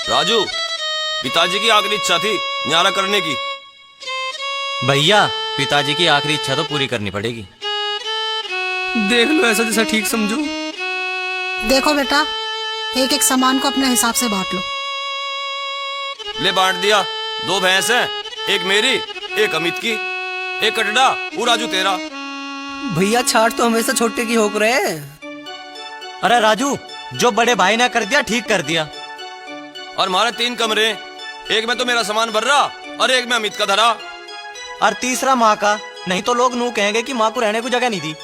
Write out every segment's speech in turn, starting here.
राजू, पिताजी की आखिरी इच्छा थी न्यारा करने की। भैया, पिताजी की आखिरी इच्छा तो पूरी करनी पड़ेगी। देख लो ऐसा जैसा ठीक समझो। देखो बेटा, एक एक सामान को अपने हिसाब से बांट लो। ले बांट दिया। 2 भैंस हैं, एक मेरी एक अमित की, एक कटड़ा वो राजू तेरा। भैया छाट तो हमेशा छोटे की होक रहे। अरे राजू, जो बड़े भाई ने कर दिया ठीक कर दिया। और हमारे 3 कमरे, एक में तो मेरा सामान भर रहा और एक में अमित का धरा। और तीसरा माँ का, नहीं तो लोग नू कहेंगे कि माँ को रहने को जगह नहीं दी।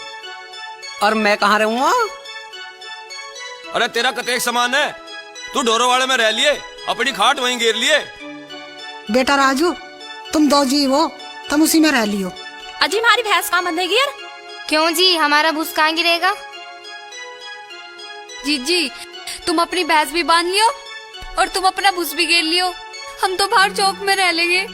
और मैं कहाँ रहूंगा? अरे तेरा कतेक सामान है, तू ढोरो वाले में रह लिए, अपनी खाट वहीं घेर लिए। बेटा राजू, तुम 2 जीव हो, तुम उसी में रह लियो। अजी हमारी भैंस कहाँ बंधेगी यार? क्यों जी, हमारा भूस कहाँ गिरेगा? जीजी, तुम अपनी भैंस भी बांध लियो और तुम अपना भूस भी घेर लियो। हम तो बाहर चौक में रह लेंगे।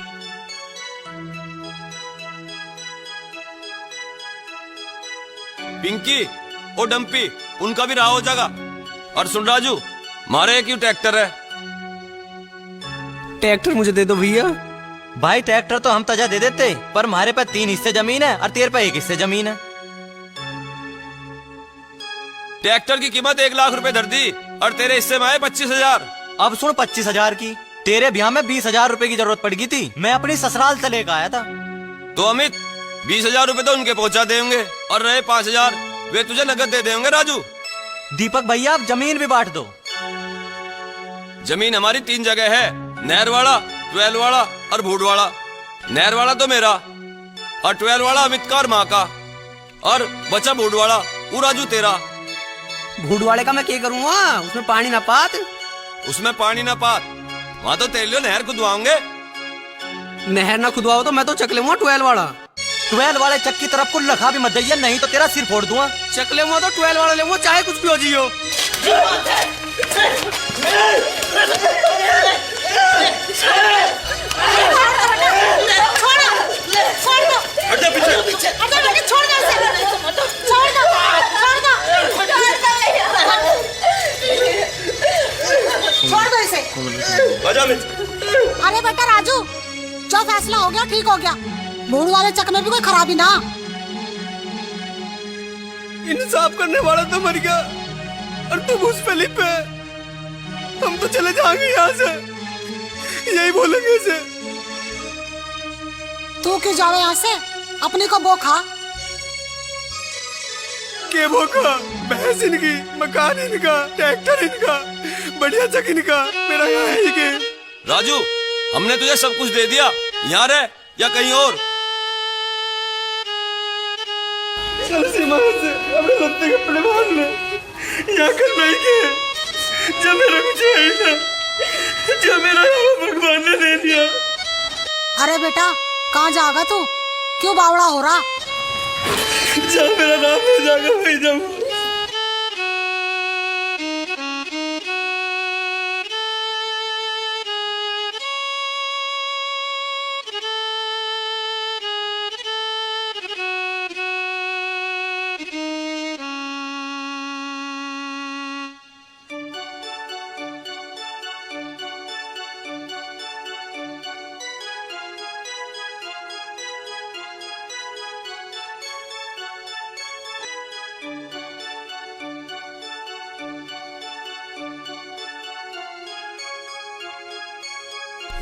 पिंकी और डंपी, उनका भी रहा हो जाएगा। और सुन राजू, मारे क्यों ट्रैक्टर है? ट्रैक्टर मुझे दे दो भैया। भाई ट्रैक्टर तो हम तजा दे देते, पर हमारे पास 3 हिस्से जमीन है और तेरे पे 1 हिस्से जमीन है। ट्रैक्टर की कीमत 1 लाख रुपए धर दी और तेरे हिस्से में आए 25,000। अब सुन, 25,000 की तेरे ब्याह में 20,000 रुपए की जरूरत पड़ गई थी। मैं अपनी ससुराल से लेकर आया था। तो अमित, 20,000 रुपए तो उनके पहुंचा देंगे और रहे 5,000 वे तुझे नगद दे देंगे। राजू, दीपक भैया, आप जमीन भी बांट दो। जमीन हमारी 3 जगह है, नहर वाला, 12 वाला और भूड वाला। नहर वाला तो मेरा और 12 वाला अमित का और माँ का, और बचा भूड वाला वो राजू तेरा। भूड वाले का मैं क्या करूँगा? उसमें पानी ना पात। उसमें पानी ना पात, वहाँ तो तेलियो नहर खुदवाओगे। नहर ना खुदवाओ तो मैं तो चक लूंगा 12 वाला। 12 वाले चक की तरफ कुल रखा भी मत जाइए, नहीं तो तेरा सिर फोड़ दूंगा। चक लूंगा तो 12 वाला लूंगा, चाहे कुछ भी हो जियो। छोड़ दो इसे। अरे बेटा राजू, जो फैसला हो गया ठीक हो गया। भूड वाले चक में भी कोई खराबी ना। इंसाफ करने वाला तो मर गया और तुम उस पे लिपे। हम तो चले जाएंगे यहाँ से, यही बोलेंगे इसे। तू क्यों जावे यहाँ से? अपनी को बो खा। के वो का भैंस इनकी, मकान इनका, ट्रैक्टर इनका, बढ़िया चक इनका, मेरा यहाँ है ही के। राजू, हमने तुझे सब कुछ दे दिया, यहाँ रह या कहीं और। चल सीमा से अपने लत्ते कपड़े बांध ले, यहाँ करना ही के। जब मेरा कुछ है ही ना, जो मेरा भगवान ने दे दिया। अरे बेटा, कहाँ जाएगा तू? क्यों बावड़ा हो रहा? जब मेरा नाम ले जाएगा वही जाऊँ।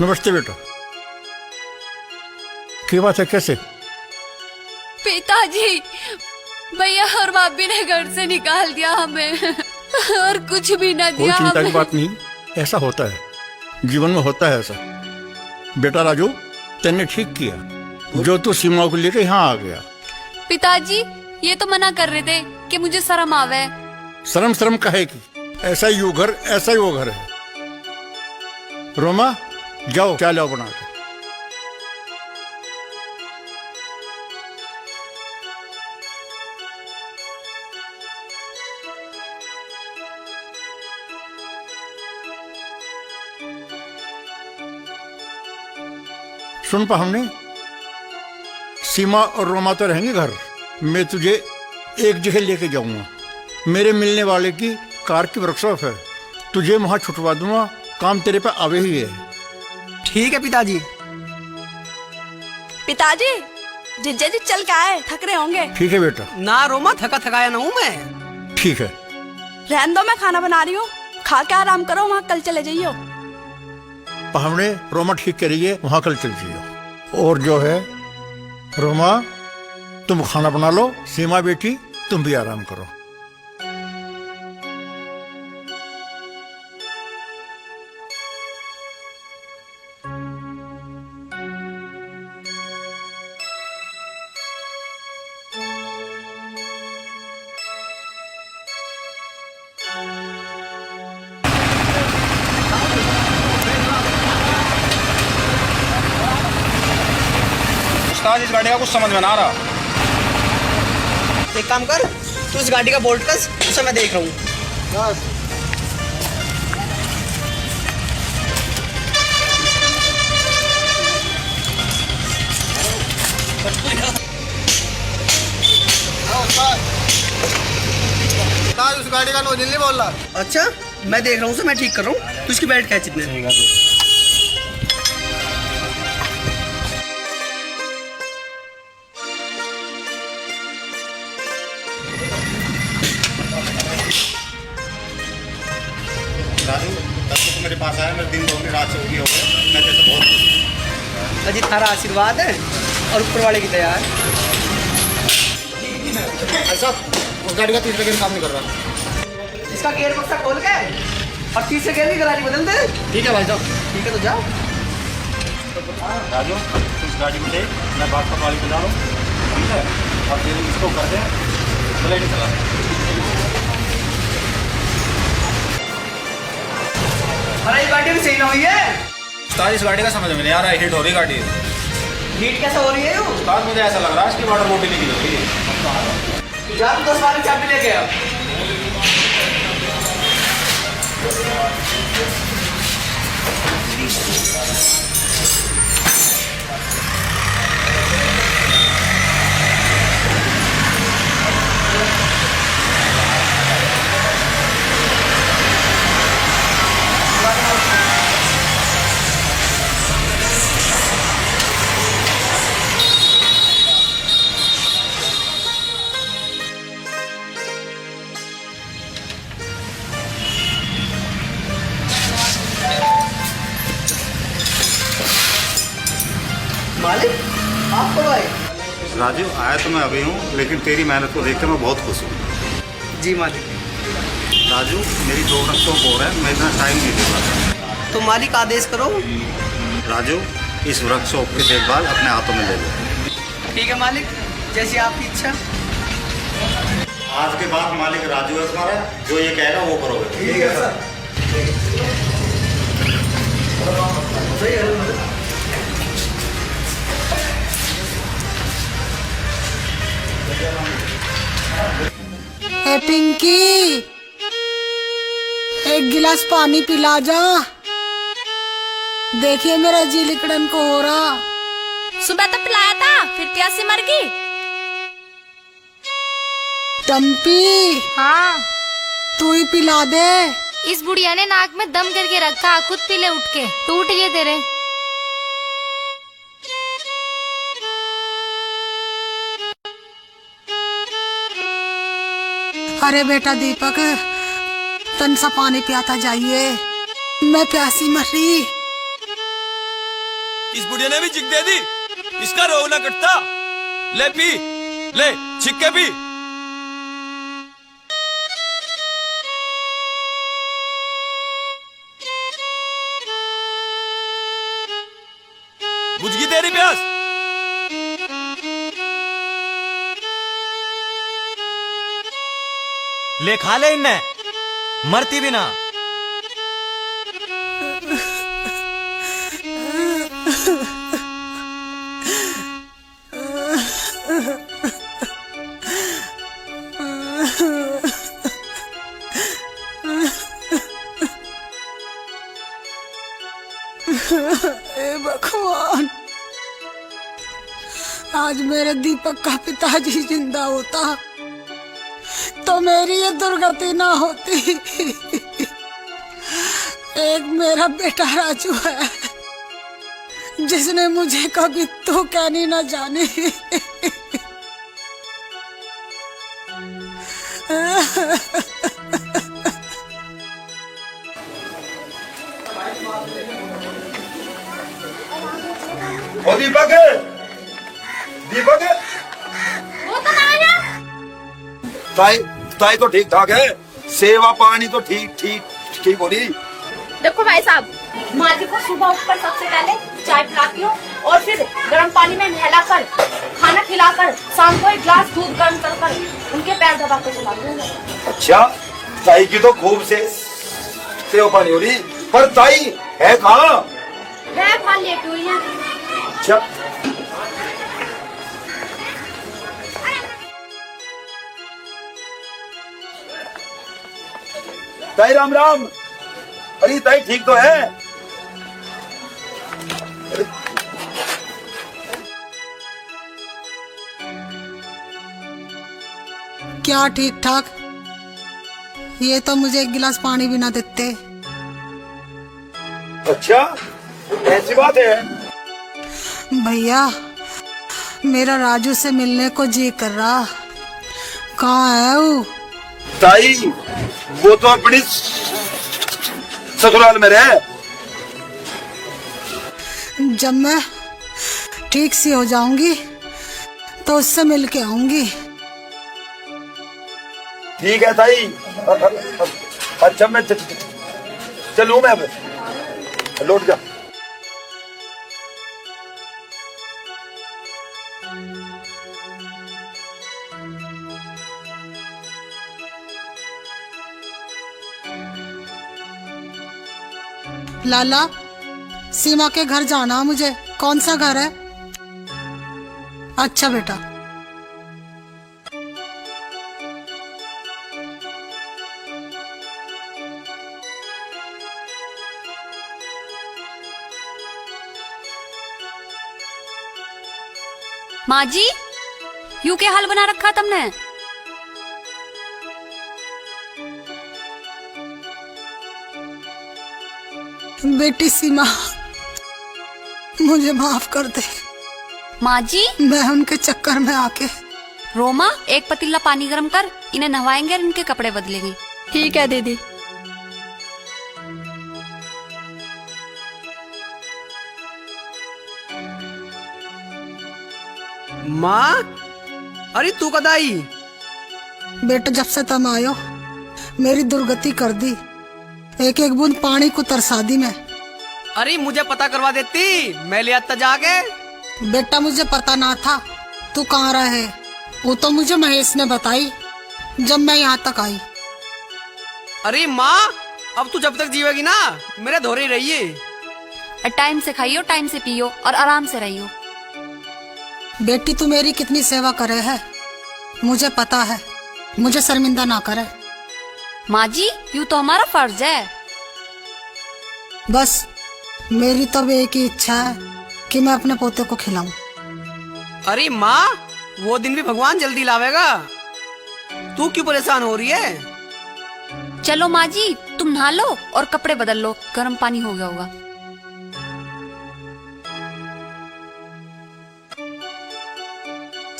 नमस्ते बेटा, क्या बात है? कैसे? पिताजी, भैया और भाभी ने घर से निकाल दिया हमें और कुछ भी ना कोई दिया चिंता की हमें। बात नहीं, ऐसा होता है, जीवन में होता है ऐसा। बेटा राजू, तूने ठीक किया जो तू सीमा को लेकर यहाँ आ गया। पिताजी, ये तो मना कर रहे थे कि मुझे शर्म आवे। शर्म शर्म काहे की? ऐसा ही वो घर, ऐसा ही वो घर है। रोमा, जाओ चाय लाओ बना के। सुन पा, हमने सीमा और रोमा तो रहेंगे घर, मैं तुझे एक जगह लेके जाऊंगा। मेरे मिलने वाले की कार की वर्कशॉप है, तुझे वहां छुटवा दूंगा, काम तेरे पे आवे ही है। ठीक है पिताजी। पिताजी, जिज्जा जी चल के आए, थक रहे होंगे। ठीक है बेटा, ना रोमा, थका थकाया ना हूँ मैं। ठीक है। रहने दो, मैं खाना बना रही हूँ, खा के आराम करो, वहाँ कल चले जाइयो। हमने रोमा ठीक करिए, वहां कल चल जाइए। और जो है रोमा, तुम खाना बना लो, सीमा बेटी तुम भी आराम करो। उस्ताद, इस गाड़ी का कुछ समझ में ना आ रहा। एक काम कर, तू इस गाड़ी का बोल्ट कस, उसे मैं देख रहा हूँ। उस गाड़ी का नोजल नहीं बोल रहा। अच्छा, मैं देख रहा हूँ उसे, मैं ठीक कर रहा हूँ। तू इसकी बेल्ट खींच इतने। राजू, तब तो मेरे पास आया, मेरे दिन दोगुनी रात चौगुनी हो गए। मैं जैसे बहुत खुश हूँ। अजी थारा आशीर्वाद है और ऊपर वाले की दया है। ऐसा उस गाड़ी का तीसरा गेयर काम नहीं कर रहा। इसका गेयर बक्सा खोल के और तीसरे गेयर की गरारी बदल दे। ठीक है भाई साहब। ठीक है, तो जा। राजू, इस गाड़ी में देख, मैं बात वाली बुला रहा हूँ, ठीक है? और फिर इसको कर दें, भले नहीं चला। अरे, इस गाड़ी में सही ना हुई है। उस्ताद, इस गाड़ी का समझ में नहीं आ रहा है, हीट हो रही गाड़ी। हीट कैसे हो रही है यूँ? उस्ताद, मुझे ऐसा लग रहा है इसकी वाटर बॉडी नहीं निकल रही है। जा, तू 10 वाली चाबी लेके आ। मालिक, आप कब आए? राजू, आया तो मैं अभी हूँ, लेकिन तेरी मेहनत को देखकर मैं बहुत खुश हूँ। जी मालिक। राजू, मेरी 2 वृक्षों को है, मैं इतना टाइम नहीं दे पाता। तो मालिक आदेश करो। राजू, इस वृक्षों की देखभाल अपने हाथों में ले लो। ठीक है मालिक, जैसी आपकी इच्छा। आज के बाद मालिक राजू है तुम्हारा, जो ये कहेगा वो करोगे। ठीक है सर। ए पिंकी, एक गिलास पानी पिला जा। देखिए मेरा जी लिकड़न को हो रहा। सुबह तो पिलाया था, फिर प्यासी मर गई। टम्पी, हाँ, तू ही पिला दे। इस बुढ़िया ने नाक में दम करके रखा, खुद पी ले उठ के। टूट गए तेरे। अरे बेटा दीपक, तन सा पानी पियाता जाइए, मैं प्यासी मर रही। इस बुढ़िया ने भी चिक दे दी, इसका रोग ना कटता। ले पी, ले छिक के पी। बुझ गई तेरी प्यास? ले खा ले इन्ने, मरती भी ना। हे भगवान, आज मेरे दीपक का पिताजी जिंदा होता तो मेरी ये दुर्गति ना होती। एक मेरा बेटा राजू है जिसने मुझे कभी तो कहनी ना जाने। ओ दीपक, दीपक, वो तो आया। ताई ताई तो ठीक ठाक है, सेवा पानी तो ठीक ठीक ठीक हो रही। देखो भाई साहब, माँ जी को सुबह उठकर सबसे पहले चाय पिलाती हूँ और फिर गर्म पानी में नहलाकर खाना खिलाकर शाम को एक गिलास दूध गर्म कर उनके पैर दबा कर चलाती हूँ। अच्छा, ताई की तो खूब से सेवा पानी हो रही, पर ताई है कहाँ? वह खा लेट हुई है। अच्छा, ताई राम राम। अरे ताई ठीक तो है? क्या ठीक ठाक? ये तो मुझे एक गिलास पानी भी ना देते। अच्छा, ऐसी बात है? भैया, मेरा राजू से मिलने को जी कर रहा। कहाँ है वो? ताई वो तो अपनी ससुराल में रहे। जब मैं ठीक सी हो जाऊंगी तो उससे मिल के आऊंगी। ठीक है ताई। अच्छा, मैं चलूं? मैं अब लौट जा। लाला, सीमा के घर जाना है मुझे। कौन सा घर है? अच्छा बेटा। माँ जी, यूं क्या हाल बना रखा तुमने? बेटी सीमा, मुझे माफ कर दे। माँ जी, मैं उनके चक्कर में आके। रोमा, एक पतीला पानी गर्म कर, इन्हें नहवाएंगे और इनके कपड़े बदलेंगे। ठीक है दीदी। माँ, अरे तू कद आई? बेटा, जब से तुम आयो मेरी दुर्गति कर दी। एक एक बूंद पानी को तरसा दी मैं। अरे मुझे पता करवा देती, मैं ले आता जाके। बेटा, मुझे पता ना था तू कहाँ रहे। वो तो मुझे महेश ने बताई जब मैं यहाँ तक आई। अरे माँ, अब तू जब तक जीवेगी ना मेरे धोरे रहिए। टाइम से खाइयो, टाइम से पियो और आराम से रहियो। बेटी, तू मेरी कितनी सेवा करे है मुझे पता है। मुझे शर्मिंदा ना करे। माँ जी, यूं तो हमारा फर्ज है। बस मेरी तो एक ही इच्छा है कि मैं अपने पोते को खिलाऊं। अरे माँ, वो दिन भी भगवान जल्दी लावेगा। तू क्यों परेशान हो रही है? चलो माँ जी, तुम नहा लो और कपड़े बदल लो, गर्म पानी हो गया होगा।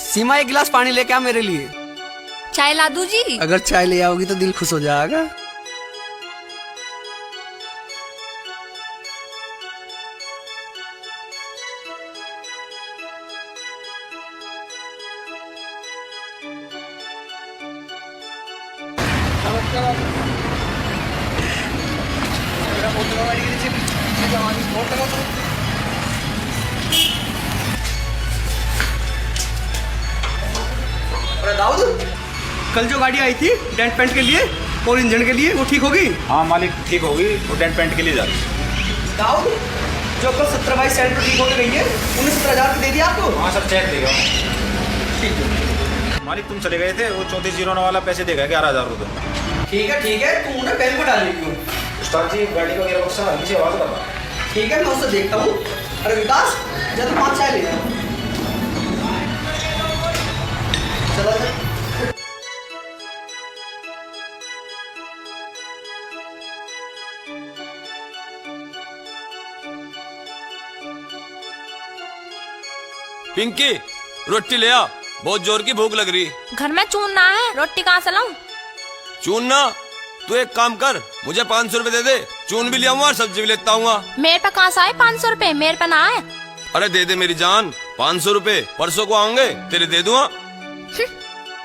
सीमा, एक गिलास पानी लेके आ मेरे लिए। चाय ला दूं जी? अगर चाय ले आओगी तो दिल खुश हो जाएगा। अरे दाऊद, कल जो गाड़ी आई थी डेंट पेंट के लिए और इंजन के लिए, वो ठीक होगी? हाँ मालिक, ठीक होगी। वो डेंट पेंट के लिए जा रही। दाऊद, जो कल 17/22 साइड पर ठीक होकर गई है, 19,000 दे दिया आपको? हाँ सर, चेक देगा। ठीक है मालिक, तुम चले गए थे, वो 3409 वाला पैसे देगा 11,000 रुपये। ठीक है, तू उन्हें बैंक में डाल ली। उस्ताद जी, गाड़ी का गियर बक्सा नीचे आवाज कर रहा। ठीक है, मैं उससे देखता हूँ। अरे विकास, जल्द 5 चाय ले जाओ। चला जा। पिंकी रोटी ले आ, बहुत जोर की भूख लग रही। घर में चून ना है, रोटी कहाँ से लाऊं? चून ना, तू एक काम कर, मुझे 500 रुपए दे दे, चून भी ले आऊंगा और सब्जी भी लेता हूँ। मेरे पे कहाँ से आए 500 रुपए? मेरे पे ना आए। अरे दे दे मेरी जान, 500 रुपए परसों को आऊंगे, तेरे दे दूंगा।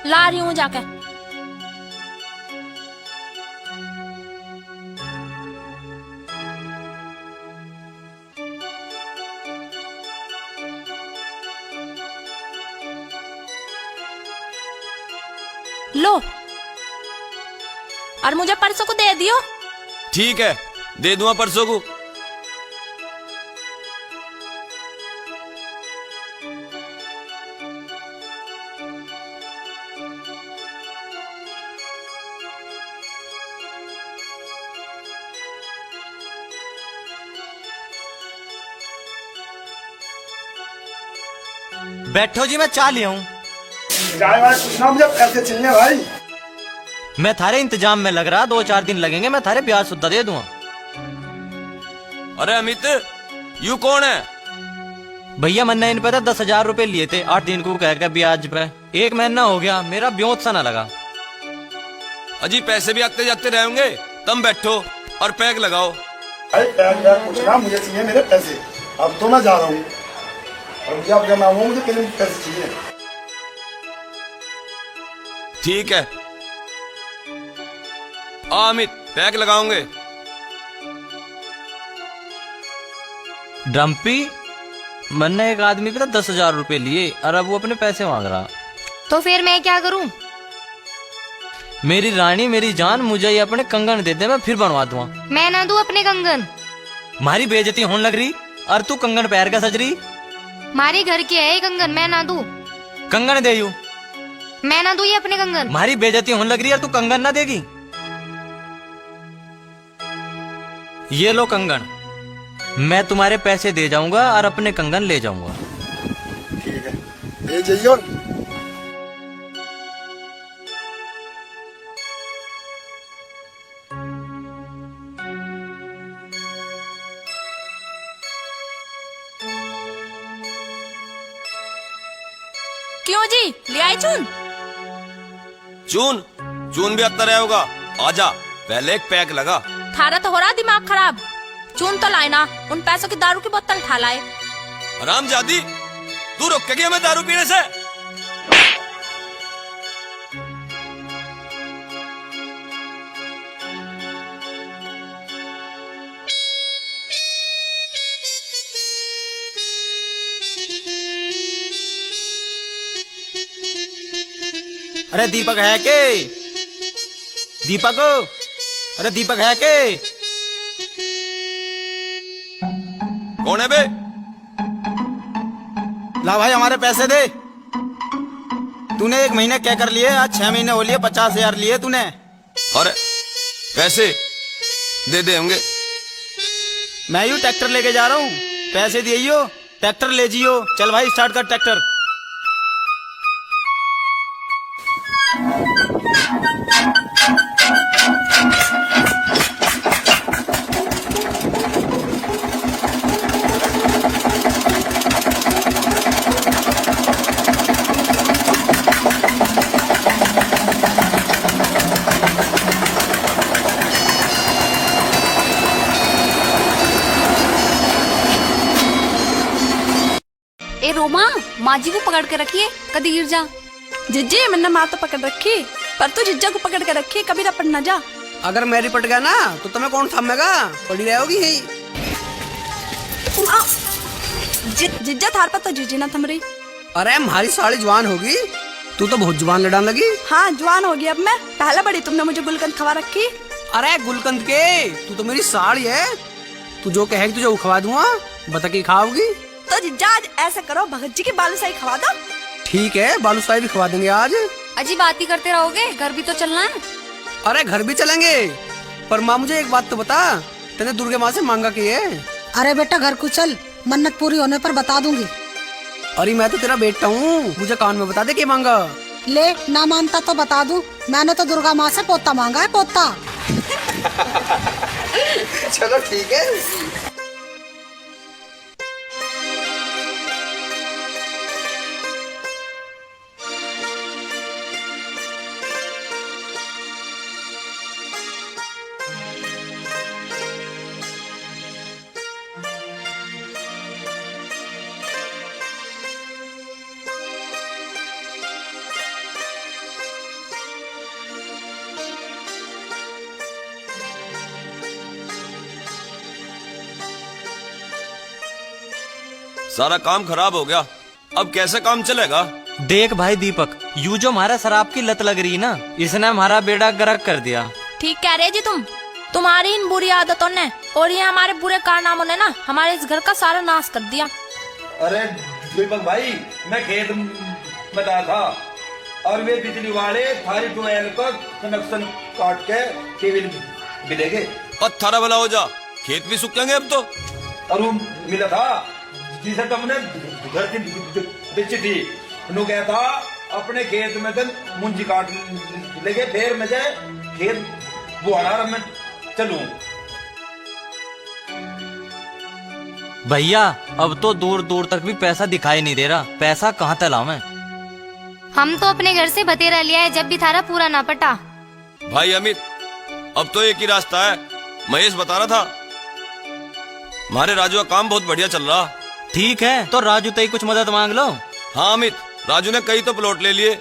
ला रही हूँ जाके। लो, और मुझे परसों को दे दियो। ठीक है, दे दूंगा परसों को। बैठो जी, मैं चाह लिया हूँ। चाय वाय कुछ ना, मुझे पैसे चाहिए भाई। मैं थारे इंतजाम में लग रहा, 2-4 दिन लगेंगे, मैं थारे ब्याज सुद्धा दे दूंगा। अरे अमित, यू कौन है? भैया मैंने इन पे 10,000 रुपए लिए थे 8 दिन को कह के ब्याज पे। 1 महीना हो गया, मेरा ब्योत सा ना लगा। अजी पैसे भी आते जाते रहेंगे, तुम बैठो और पैक लगाओ। भाई पैक कुछ ना, मुझे चाहिए मेरे पैसे। अब तो मैं जा रहा हूँ और मुझे अब जब मैं आऊँ, मुझे कितने पैसे चाहिए। ठीक है अमित, पैक लगाओगे। डम्पी, मैंने एक आदमी पे 10,000 रुपए लिए और अब वो अपने पैसे मांग रहा। तो फिर मैं क्या करूं? मेरी रानी, मेरी जान, मुझे ये अपने कंगन दे दे, मैं फिर बनवा दूंगा। मैं ना दूं अपने कंगन? मारी बेइज्जती होने लग रही और तू कंगन पैर का सज रही। मारी घर की है ये कंगन, मैं ना दूं। कंगन दे यू, मैं ना दूं ये अपने कंगन। मारी बेइज्जती होने लग रही है, तू कंगन ना देगी। ये लो कंगन, मैं तुम्हारे पैसे दे जाऊंगा और अपने कंगन ले जाऊंगा। ठीक है, ये जाइए। और क्यों जी, ले आई चून? चून चून भी आता रहा होगा। आजा, पहले एक पैक लगा। थारा तो हो रहा दिमाग खराब। चून तो लाए ना, उन पैसों की दारू की बोतल ठा लाए। हरामजादी, तू रोकेगी हमें दारू पीने से? अरे दीपक है के? दीपक, अरे दीपक है के? कौन है बे? ला भाई हमारे पैसे दे। तूने 1 महीने क्या कर लिए? आज 6 महीने हो लिए, 50,000 लिए तूने। अरे पैसे दे दे होंगे। मैं यूँ ट्रैक्टर लेके जा रहा हूँ, पैसे दियो, ट्रैक्टर ले जियो। चल भाई स्टार्ट कर ट्रैक्टर। ए रोमा, माँ जी को पकड़ के रखिए, कभी गिर जा। जिज्जी, मैंने माँ तो पकड़ रखी, पर तू जिज्जा को पकड़ के रखी, कभी ना पड़ ना जा। अगर मेरी पट गया ना तो तुम्हें कौन थमेगा? पड़ी रहोगी ही। जिज्जा थार पर तो जिज्जी ना थम रही। अरे हमारी साड़ी जवान होगी, तू तो बहुत जवान लड़ाने लगी। हाँ जवान होगी अब मैं। पहले बड़ी तुमने मुझे गुलकंद खवा रखी। अरे गुलकंद के, तू तो मेरी साड़ी है। तू जो कहेगी तुझे वो खवा दूंगा, बता के खाओगी। तो जिज्जा आज ऐसा करो, भगत जी की बालूशाही खवा दो। ठीक है, बालूशाही भी खवा देंगे आज। अजी बात ही करते रहोगे, घर भी तो चलना है। अरे घर भी चलेंगे, पर माँ मुझे एक बात तो बता, तेने दुर्गे माँ से मांगा की है? अरे बेटा घर को चल, मन्नत पूरी होने पर बता दूंगी। अरे मैं तो तेरा बेटा हूँ, मुझे कान में बता दे क्या मांगा। ले, ना मानता तो बता दूं, मैंने तो दुर्गा माँ से पोता मांगा है, पोता। चलो ठीक है। सारा काम खराब हो गया, अब कैसे काम चलेगा? देख भाई दीपक, यू जो हमारा शराब की लत लग रही ना, इसने हमारा बेड़ा गर्क कर दिया। ठीक कह रहे जी तुम। तुम्हारी इन बुरी आदतों ने और ये हमारे बुरे कारनामों ने ना हमारे इस घर का सारा नाश कर दिया। अरे दीपक भाई, मैं खेत में था और वे बिजली वाले थारी ट्यूबवेल का कनेक्शन काट के केबल भी देंगे। और थारा भला हो जा, खेत भी सूखेंगे अब तो। और वो मिला था जिसे तुमने घर की बेची थी, उन्होंने कहा था अपने खेत में तो मुंजी काट लेके फिर मैं जाए खेत बुआना मैं चलूं। भैया अब तो दूर दूर तक भी पैसा दिखाई नहीं दे रहा, पैसा कहाँ तलाऊं मैं? हम तो अपने घर से बतेरा लिया है, जब भी थारा पूरा ना पटा। भाई अमित, अब तो एक ही रास्ता है, महेश बता रहा था। हमारे राजू का काम बहुत बढ़िया चल रहा। ठीक है, तो राजू तई कुछ मदद मांग लो। हाँ अमित, राजू ने कई तो प्लॉट ले लिए,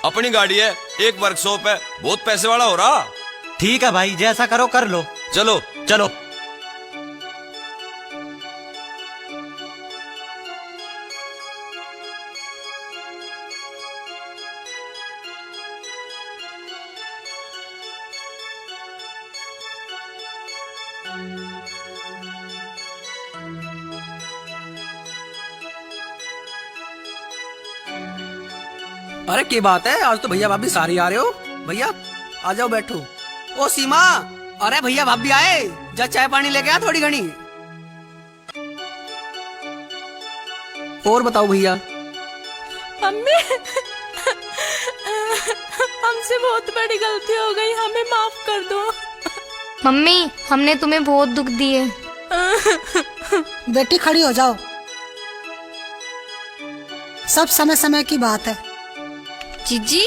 अपनी गाड़ी है, एक वर्कशॉप है, बहुत पैसे वाला हो रहा। ठीक है भाई, जैसा करो कर लो। चलो चलो। अरे क्या बात है, आज तो भैया भाभी सारी आ रहे हो। भैया आ जाओ बैठो। ओ सीमा, अरे भैया भाभी आए, जा चाय पानी लेके आ थोड़ी घनी। और बताओ भैया। मम्मी हमसे बहुत बड़ी गलती हो गई, हमें माफ कर दो। मम्मी हमने तुम्हें बहुत दुख दिए। बेटी खड़ी हो जाओ, सब समय समय की बात है। जीजी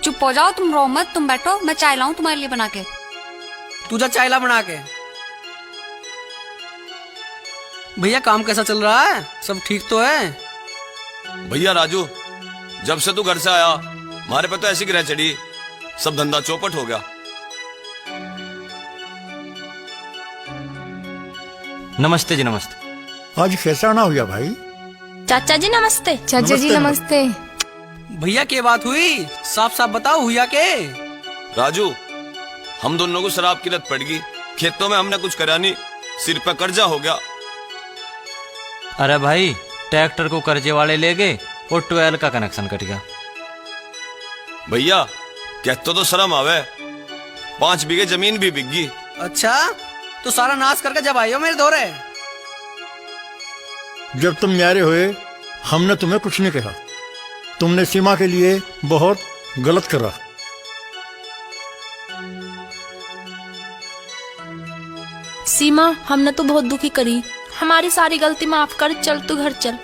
चुप हो जाओ, तुम रो मत, तुम बैठो, मैं चाय लाऊं तुम्हारे लिए बना के। तू जा चाय ला बना के। भैया काम कैसा चल रहा है, सब ठीक तो है? भैया राजू, जब से तू घर से आया हमारे पे तो ऐसी गिरह चढ़ी, सब धंधा चौपट हो गया। नमस्ते जी नमस्ते। आज कैसा आना हुआ भाई? चाचा जी नमस्ते। चाचा जी नमस्ते। भैया क्या बात हुई, साफ साफ बताओ हुआ के? राजू, हम दोनों को शराब की लत पड़ गई, खेतों में हमने कुछ करा नहीं, सिर पे कर्जा हो गया। अरे भाई, ट्रैक्टर को कर्जे वाले ले गए और 12 का कनेक्शन कट गया। भैया कहते तो शर्म आवे, 5 बीघे जमीन भी बिक गई। अच्छा, तो सारा नाश करके जब आए हो मेरे दौरे? जब तुम न्यारे हुए हमने तुम्हें कुछ नहीं कहा, तुमने सीमा के लिए बहुत गलत करा। सीमा हमने तो बहुत दुखी करी, हमारी सारी गलती माफ कर, चल तू घर चल।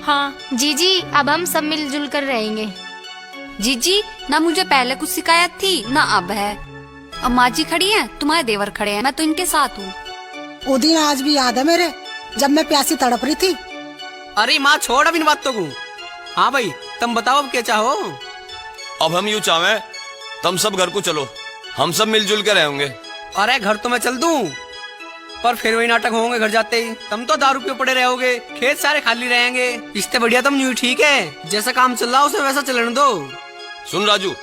हाँ जीजी, अब हम सब मिलजुल कर रहेंगे। जीजी ना मुझे पहले कुछ शिकायत थी ना अब है। अब माँ जी खड़ी है, तुम्हारे देवर खड़े हैं, मैं तो इनके साथ हूँ। वो दिन आज भी याद है मेरे, जब मैं प्यासी तड़प रही थी। अरे माँ छोड़ अब इन बातों को। हाँ भाई तुम बताओ अब क्या चाहो? अब हम यूँ चाहें, तुम सब घर को चलो, हम सब मिलजुल के रहेंगे। अरे घर तो मैं चल दूं, पर फिर वही नाटक होंगे घर जाते ही। तुम तो दारू पे पड़े रहोगे, खेत सारे खाली रहेंगे। इससे बढ़िया तुम यूं ठीक है, जैसा काम चल रहा उसे वैसा चलने दो। सुन राजू,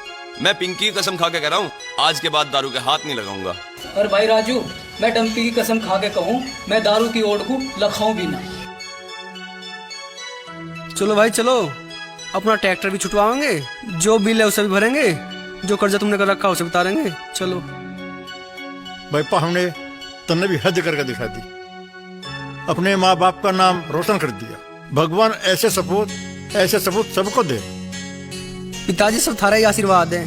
मैं पिंकी की कसम खा के कह रहा हूँ, आज के बाद दारू के हाथ नहीं लगाऊंगा। और भाई राजू, मैं डंपी की कसम खा के कहूँ, मैं दारू की ओट को लखाऊं भी ना। चलो भाई चलो, अपना ट्रैक्टर भी छुटवाएंगे, जो बिल है उसे भी भरेंगे, जो कर्जा तुमने कर रखा उसे बता देंगे। चलो भाई पा, हमने तुमने भी हद करके दिखा दी, अपने माँ बाप का नाम रोशन कर दिया। भगवान ऐसे सपूत सबको दे। पिताजी सब थारा ही आशीर्वाद है।